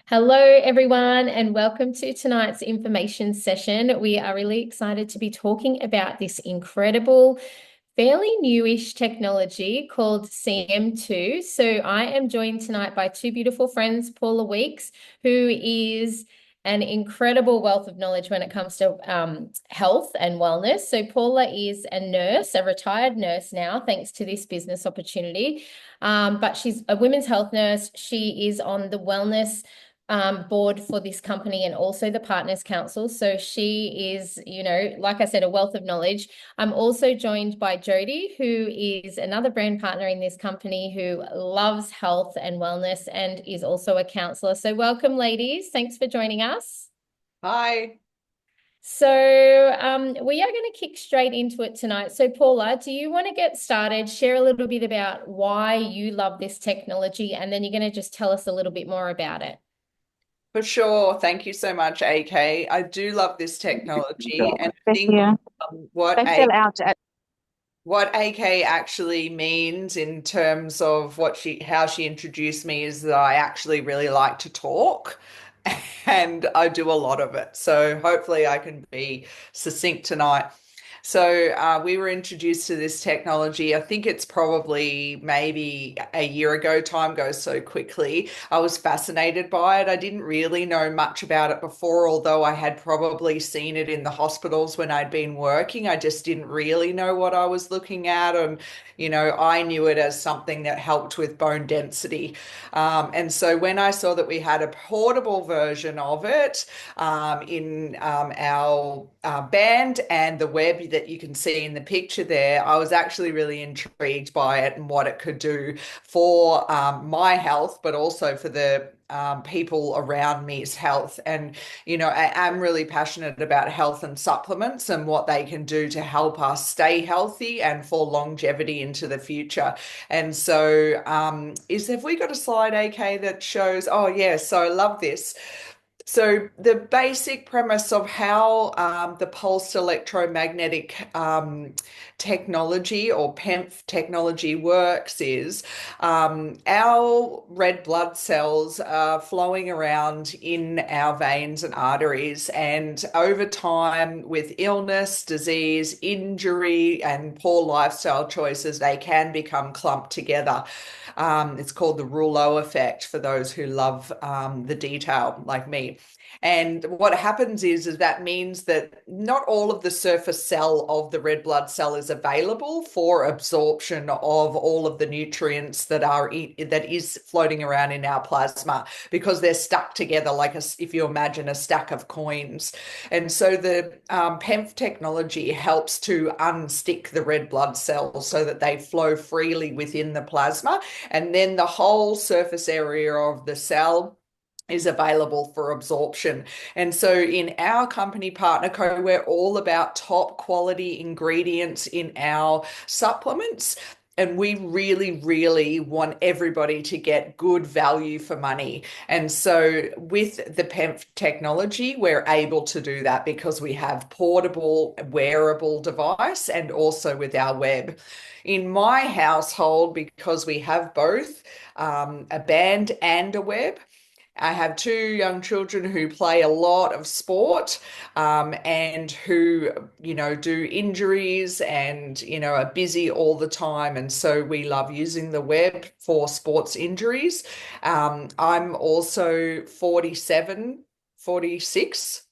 Hello, everyone, and welcome to tonight's information session. We are really excited to be talking about this incredible, fairly newish technology called CM2. So, I am joined tonight by two beautiful friends, Paula Weeks, who is an incredible wealth of knowledge when it comes to health and wellness. So, Paula is a nurse, a retired nurse now, thanks to this business opportunity. But she's a women's health nurse. She is on the wellness board for this company and also the Partners Council. So she is, like I said, a wealth of knowledge. I'm also joined by Jody, who is another brand partner in this company who loves health and wellness and is also a counselor. So welcome, ladies. Thanks for joining us. Hi. So we are going to kick straight into it tonight. So Paula, do you want to get started? Share a little bit about why you love this technology, and then you're going to just tell us a little bit more about it. For sure. Thank you so much, AK. I do love this technology, and I Thank think you. what They fell out at what AK actually means in terms of how she introduced me is that I actually really like to talk, and I do a lot of it. So hopefully I can be succinct tonight. So we were introduced to this technology. I think it's probably maybe a year ago. Time goes so quickly. I was fascinated by it. I didn't really know much about it before, although I had probably seen it in the hospitals when I'd been working. I just didn't really know what I was looking at. And, I knew it as something that helped with bone density. And so when I saw that we had a portable version of it in our band and the web that you can see in the picture there, I was actually really intrigued by it and what it could do for my health, but also for the people around me's health. And, I am really passionate about health and supplements and what they can do to help us stay healthy and for longevity into the future. And so, have we got a slide, AK, that shows? Oh, yeah. So I love this. So the basic premise of how the pulsed electromagnetic technology or PEMF technology works is our red blood cells are flowing around in our veins and arteries, and over time, with illness, disease, injury, and poor lifestyle choices, they can become clumped together. It's called the Rouleau effect for those who love the detail, like me. And what happens is that means that not all of the surface cell of the red blood cell is available for absorption of all of the nutrients that is floating around in our plasma, because they're stuck together like if you imagine a stack of coins. And so the PEMF technology helps to unstick the red blood cells so that they flow freely within the plasma, and then the whole surface area of the cell is available for absorption. And so in our company Partner Co, we're all about top quality ingredients in our supplements. And we really, really want everybody to get good value for money. And so with the PEMF technology, we're able to do that because we have portable, wearable device and also with our web. In my household, because we have both a band and a web, I have two young children who play a lot of sport and who, do injuries and, are busy all the time. And so we love using the web for sports injuries. I'm also 47, 46,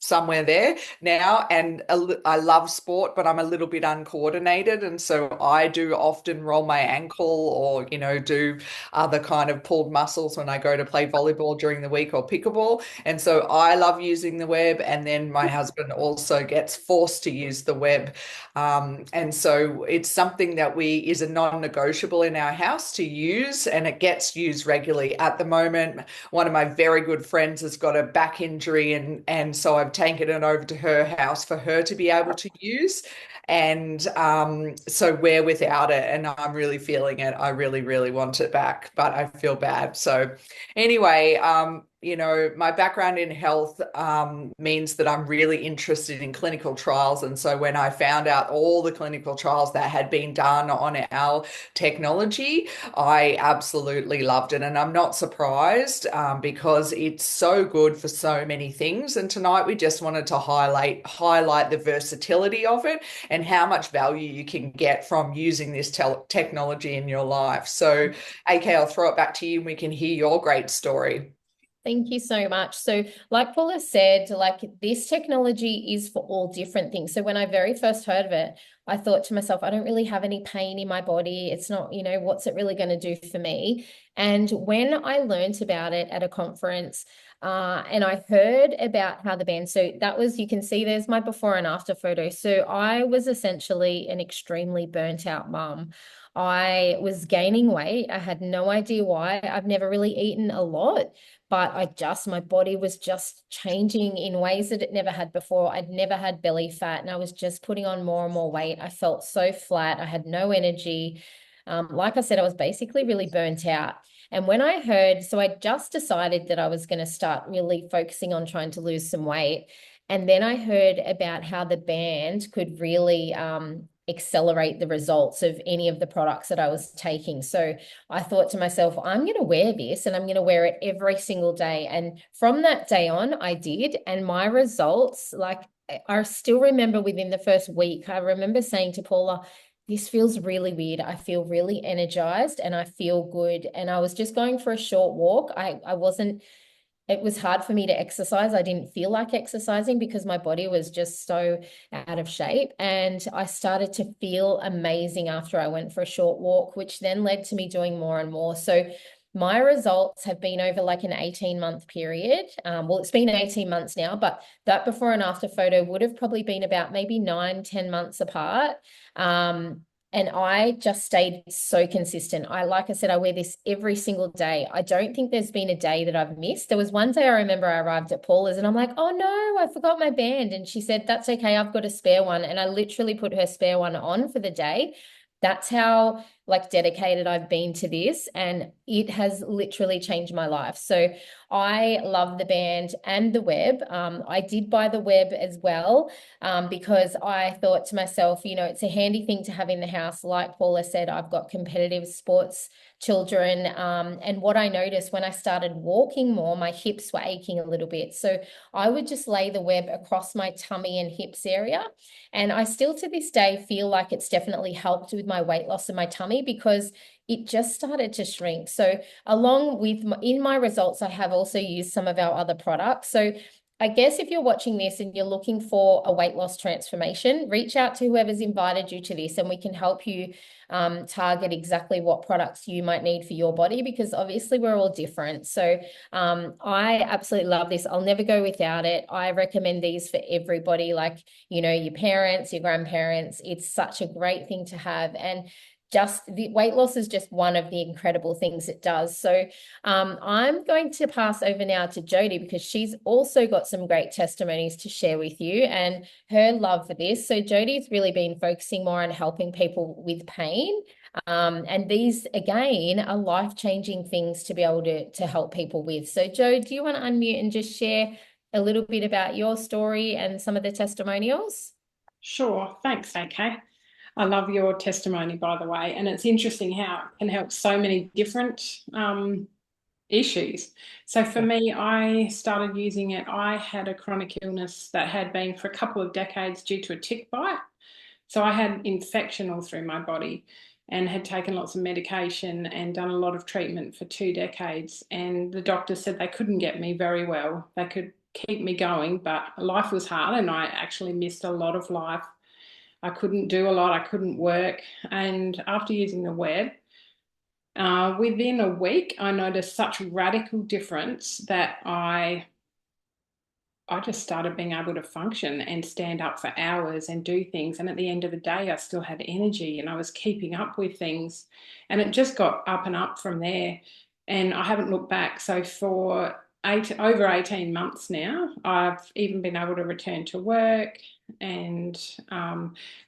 somewhere there now, and I love sport, but I'm a little bit uncoordinated, and so I do often roll my ankle or do other kind of pulled muscles when I go to play volleyball during the week or pickleball. And so I love using the web, and then my husband also gets forced to use the web. And so it's something that we is a non-negotiable in our house to use, and it gets used regularly. At the moment, one of my very good friends has got a back injury, and so I've taken it over to her house for her to be able to use. And so we're without it, and I'm really feeling it. I really, really want it back, but I feel bad. So anyway, my background in health means that I'm really interested in clinical trials. And so when I found out all the clinical trials that had been done on our technology, I absolutely loved it. And I'm not surprised because it's so good for so many things. And tonight we just wanted to highlight the versatility of it and how much value you can get from using this technology in your life. So, AK, I'll throw it back to you and we can hear your great story. Thank you so much. So, like Paula said, like this technology is for all different things. So, when I very first heard of it, I thought to myself, I don't really have any pain in my body. It's not, what's it really going to do for me? And when I learned about it at a conference, and I heard about how the band, so that was, you can see there's my before and after photo. So, I was essentially an extremely burnt out mum. I was gaining weight. I had no idea why. I've never really eaten a lot, but my body was just changing in ways that it never had before. I'd never had belly fat and I was just putting on more and more weight. I felt so flat. I had no energy. Like I said, I was basically really burnt out. And when I heard, so I just decided that I was going to start really focusing on trying to lose some weight. And then I heard about how the band could really accelerate the results of any of the products that I was taking. So I thought to myself, I'm going to wear this and I'm going to wear it every single day. And from that day on, I did. And my results, like I still remember within the first week, I remember saying to Paula, this feels really weird. I feel really energized and I feel good. And I was just going for a short walk. I wasn't it was hard for me to exercise. I didn't feel like exercising because my body was just so out of shape. And I started to feel amazing after I went for a short walk, which then led to me doing more and more. So my results have been over like an 18-month period. Well, it's been 18 months now, but that before and after photo would have probably been about maybe 9, 10 months apart. And I just stayed so consistent. Like I said, I wear this every single day. I don't think there's been a day that I've missed. There was one day I remember I arrived at Paula's and I'm like, oh no, I forgot my band. And she said, that's okay, I've got a spare one. And I literally put her spare one on for the day. That's how like dedicated I've been to this. And it has literally changed my life. So I love the band and the web. I did buy the web as well because I thought to myself, it's a handy thing to have in the house. Like Paula said, I've got competitive sports children. And what I noticed when I started walking more, my hips were aching a little bit. So I would just lay the web across my tummy and hips area. And I still to this day feel like it's definitely helped with my weight loss in my tummy because it just started to shrink. So along with in my results, I have also used some of our other products. So I guess if you're watching this and you're looking for a weight loss transformation, reach out to whoever's invited you to this and we can help you target exactly what products you might need for your body because obviously we're all different. So I absolutely love this. I'll never go without it. I recommend these for everybody, like, your parents, your grandparents. It's such a great thing to have. And just the weight loss is just one of the incredible things it does. So I'm going to pass over now to Jody because she's also got some great testimonies to share with you and her love for this. So Jody's really been focusing more on helping people with pain. And these, again, are life-changing things to be able to help people with. So Jo, do you want to unmute and just share a little bit about your story and some of the testimonials? Sure. Thanks, AK. I love your testimony, by the way. And it's interesting how it can help so many different issues. So for me, I started using it. I had a chronic illness that had been for a couple of decades due to a tick bite. So I had infection all through my body and had taken lots of medication and done a lot of treatment for 2 decades. And the doctor said they couldn't get me very well. They could keep me going, but life was hard and I actually missed a lot of life. I couldn't do a lot, I couldn't work. And after using the web, within a week, I noticed such radical difference that I just started being able to function and stand up for hours and do things. And at the end of the day, I still had energy and I was keeping up with things. And it just got up and up from there. And I haven't looked back. So for over 18 months now, I've even been able to return to work and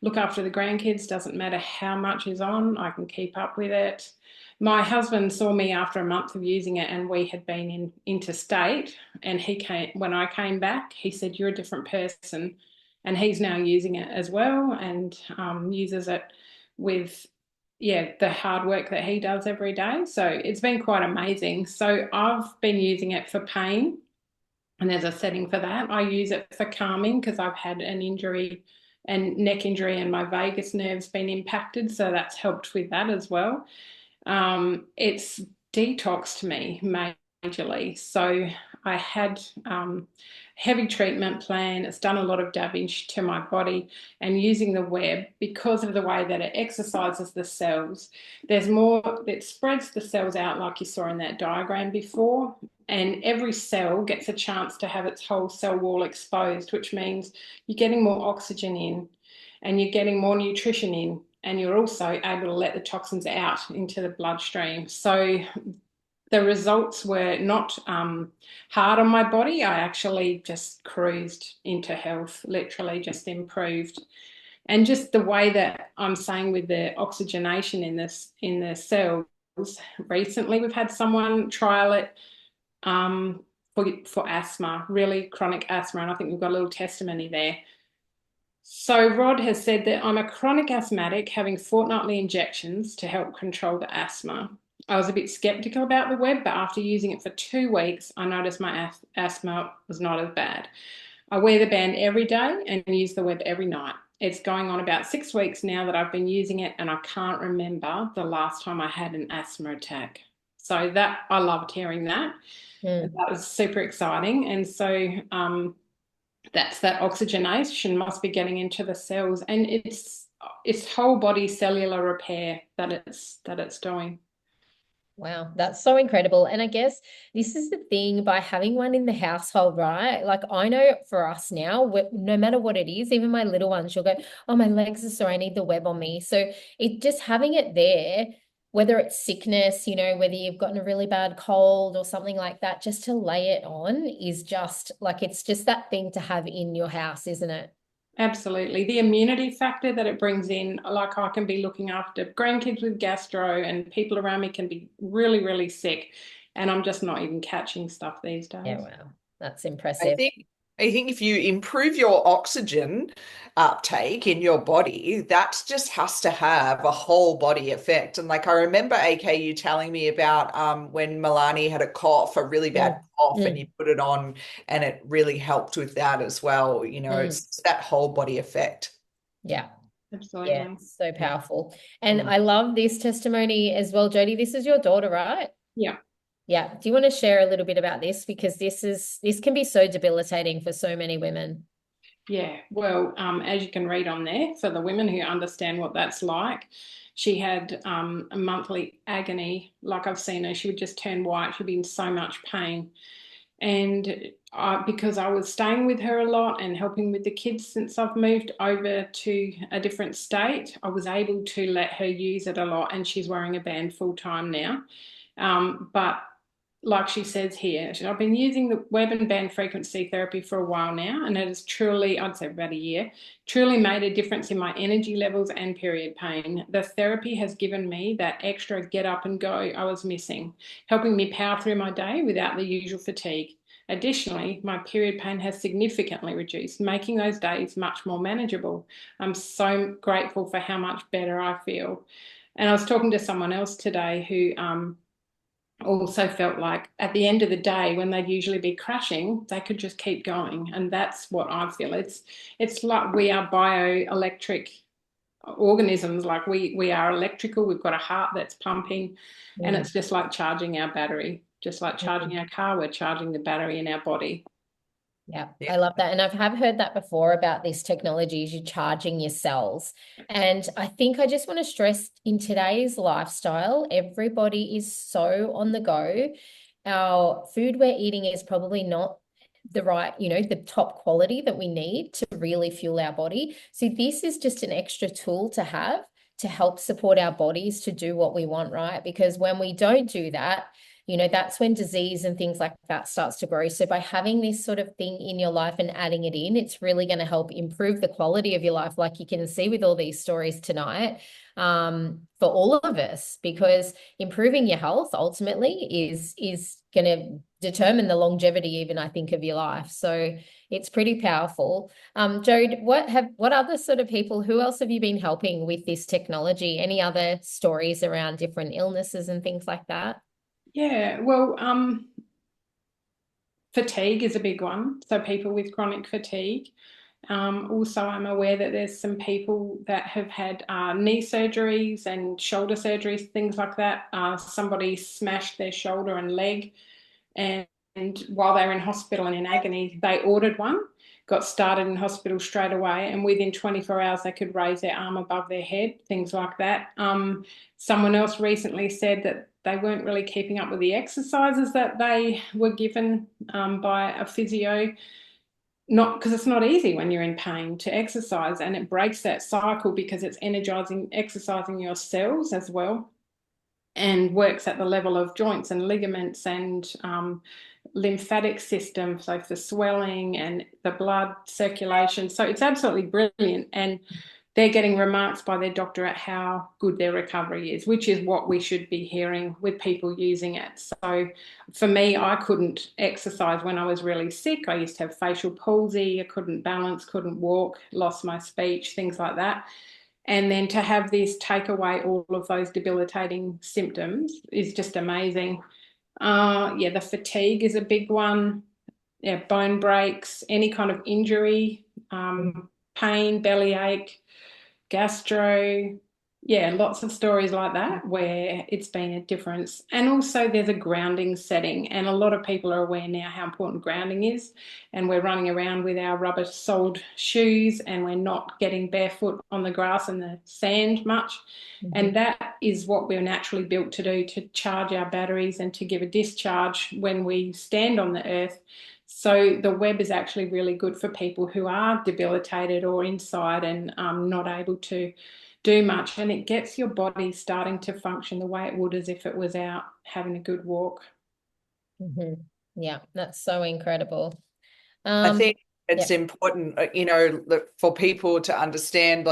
look after the grandkids. Doesn't matter how much is on, I can keep up with it. My husband saw me after a month of using it, and we had been interstate. And when I came back, he said, "You're a different person." And he's now using it as well, and uses it with, yeah, the hard work that he does every day. So it's been quite amazing. So I've been using it for pain, and there's a setting for that. I use it for calming because I've had an injury and neck injury, and my vagus nerve's been impacted. So that's helped with that as well. It's detoxed me majorly. So I had heavy treatment plan. It's done a lot of damage to my body, and using the web, because of the way that it exercises the cells, there's more, it spreads the cells out like you saw in that diagram before. And every cell gets a chance to have its whole cell wall exposed, which means you're getting more oxygen in and you're getting more nutrition in, and you're also able to let the toxins out into the bloodstream. So the results were not hard on my body. I actually just cruised into health, literally just improved. And just the way that I'm saying with the oxygenation in the cells, recently we've had someone trial it for asthma, really chronic asthma, and I think we've got a little testimony there. So Rod has said that I'm a chronic asthmatic having fortnightly injections to help control the asthma. I was a bit skeptical about the web, but after using it for 2 weeks, I noticed my asthma was not as bad. I wear the band every day and use the web every night. It's going on about 6 weeks now that I've been using it, and I can't remember the last time I had an asthma attack. So that, I loved hearing that. Mm. That was super exciting. And so that's that oxygenation must be getting into the cells, and it's whole body cellular repair that it's doing. Wow, that's so incredible. And I guess this is the thing by having one in the household, right? Like I know for us now, no matter what it is, even my little one, she'll go, "Oh, my legs are sore. I need the web on me." So it just having it there, whether it's sickness, whether you've gotten a really bad cold or something like that, just to lay it on is just like, it's just that thing to have in your house, isn't it? Absolutely. The immunity factor that it brings in, like I can be looking after grandkids with gastro, and people around me can be really, really sick. And I'm just not even catching stuff these Yeah, days. wow. That's I impressive. think I think if you improve your oxygen uptake in your body, that just has to have a whole body effect. And like I remember AK you telling me about when Milani had a cough, a really bad Mm, cough, and you mm, put it on and it really helped with that as well. mm. It's that whole body effect. Yeah. Yeah, Absolutely. so Mm, powerful. And mm. I love this testimony as well, Jody. This is your daughter, right? Yeah. Yeah. Do you want to share a little bit about this? Because this can be so debilitating for so many women. Yeah, well, as you can read on there, for the women who understand what that's like, she had a monthly agony. Like I've seen her, she would just turn white. She'd be in so much pain. And because I was staying with her a lot and helping with the kids since I've moved over to a different state, I was able to let her use it a lot. And she's wearing a band full time now. But like she says here, I've been using the web and band frequency therapy for a while now, and it has truly, I'd say about a year, truly made a difference in my energy levels and period pain. The therapy has given me that extra get up and go I was missing, helping me power through my day without the usual fatigue. Additionally, my period pain has significantly reduced, making those days much more manageable. I'm so grateful for how much better I feel. And I was talking to someone else today who also felt like at the end of the day, when they'd usually be crashing, they could just keep going. And that's what I feel. It's like we are bioelectric organisms, like we are electrical, we've got a heart that's pumping, and Mm, it's just like charging our battery, just like mm. charging our car, we're charging the battery in our body. Yeah, Yeah. I love that. And have heard that before about this technology is you're charging your cells. And I think I just want to stress in today's lifestyle, everybody is so on the go. Our food we're eating is probably not the right, the top quality that we need to really fuel our body. So this is just an extra tool to have to help support our bodies to do what we want, right? Because when we don't do that, that's when disease and things like that starts to grow. So by having this sort of thing in your life and adding it in, it's really going to help improve the quality of your life, like you can see with all these stories tonight, for all of us, because improving your health ultimately is going to determine the longevity, even I think, of your life. So it's pretty powerful. Jode, what other sort of people, who else have you been helping with this technology? Any other stories around different illnesses and things like that? Yeah, well, fatigue is a big one. So people with chronic fatigue. Also, I'm aware that there's some people that have had knee surgeries and shoulder surgeries, things like that. Somebody smashed their shoulder and leg, and while they were in hospital and in agony, they ordered one, got started in hospital straight away, and within 24 hours they could raise their arm above their head, things like that. Someone else recently said that they weren't really keeping up with the exercises that they were given by a physio. Not because it's not easy when you're in pain to exercise, and it breaks that cycle because it's exercising your cells as well, and works at the level of joints and ligaments and lymphatic system, so for swelling and the blood circulation. So it's absolutely brilliant, and they're getting remarks by their doctor at how good their recovery is, which is what we should be hearing with people using it. So for me, I couldn't exercise when I was really sick. I used to have facial palsy, I couldn't balance, couldn't walk, lost my speech, things like that. And then to have this take away all of those debilitating symptoms is just amazing. Yeah, the fatigue is a big one. Yeah, bone breaks, any kind of injury, pain, bellyache, gastro. Yeah, lots of stories like that where it's been a difference. And also there's a grounding setting, and a lot of people are aware now how important grounding is. And we're running around with our rubber soled shoes, and we're not getting barefoot on the grass and the sand much. And that is what we're naturally built to do, to charge our batteries and to give a discharge when we stand on the earth. So the web is actually really good for people who are debilitated or inside and not able to do much. And it gets your body starting to function the way it would as if it was out having a good walk. Yeah, that's so incredible. I think Yeah. it's important, for people to understand,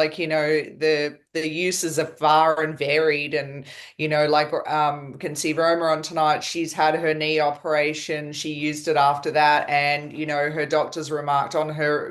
the uses are far and varied, and can see Roma on tonight. She's had her knee operation. She used it after that, and her doctors remarked on her,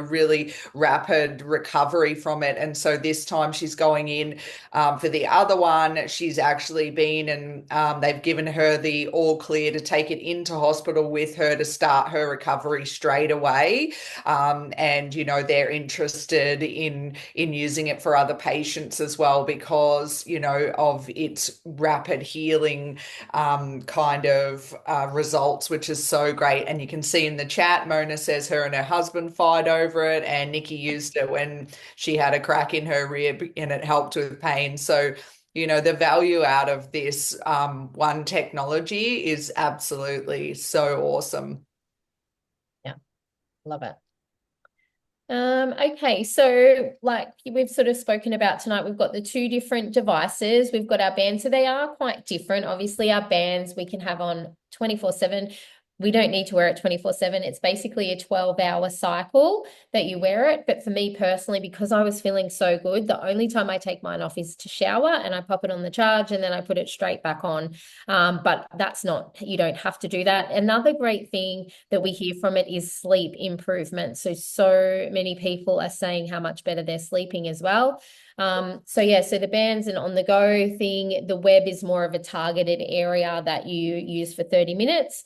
really rapid recovery from it. And so this time she's going in for the other one. She's actually been, and they've given her the all clear to take it into hospital with her to start her recovery straight away. And they're interested in using it for other patients as well, because of its rapid healing kind of results, which is so great. And you can see in the chat, Mona says her and her husband fight over it, and Nikki used it when she had a crack in her rib and it helped with pain. So the value out of this one technology is absolutely so awesome. Yeah, love it. Okay, so like we've sort of spoken about tonight, we've got the two different devices. We've got our bands, so they are quite different. Obviously, our bands we can have on 24/7. We don't need to wear it 24/7. It's basically a 12-hour cycle that you wear it. But for me personally, because I was feeling so good, the only time I take mine off is to shower, and I pop it on the charge and then I put it straight back on. But that's not, you don't have to do that. Another great thing that we hear from it is sleep improvement. So many people are saying how much better they're sleeping as well. So the bands and on the go thing, the web is more of a targeted area that you use for 30 minutes.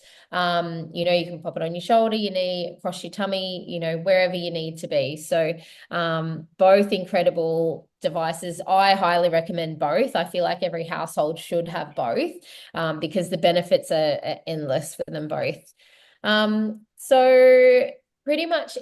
You can pop it on your shoulder, your knee, across your tummy, wherever you need to be. So both incredible devices. I highly recommend both. I feel like every household should have both because the benefits are endless for them both. So pretty much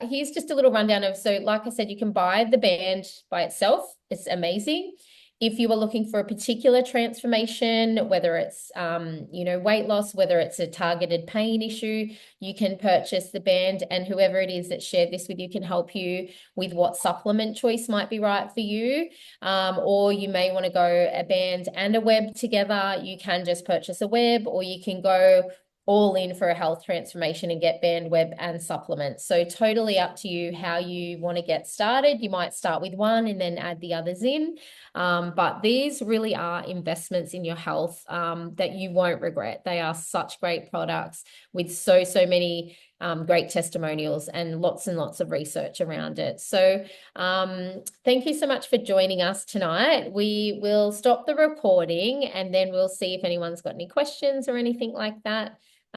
here's just a little rundown of, so like I said, you can buy the band by itself. It's amazing. If you are looking for a particular transformation, whether it's weight loss, whether it's a targeted pain issue, you can purchase the band, and whoever it is that shared this with you can help you with what supplement choice might be right for you. Or you may want to go a band and a web together. You can just purchase a web, or you can go all in for a health transformation and get band, web, and supplements. So totally up to you how you want to get started. You might start with one and then add the others in. But these really are investments in your health that you won't regret. They are such great products with so many great testimonials and lots of research around it. So thank you so much for joining us tonight. We will stop the recording and then we'll see if anyone's got any questions or anything like that.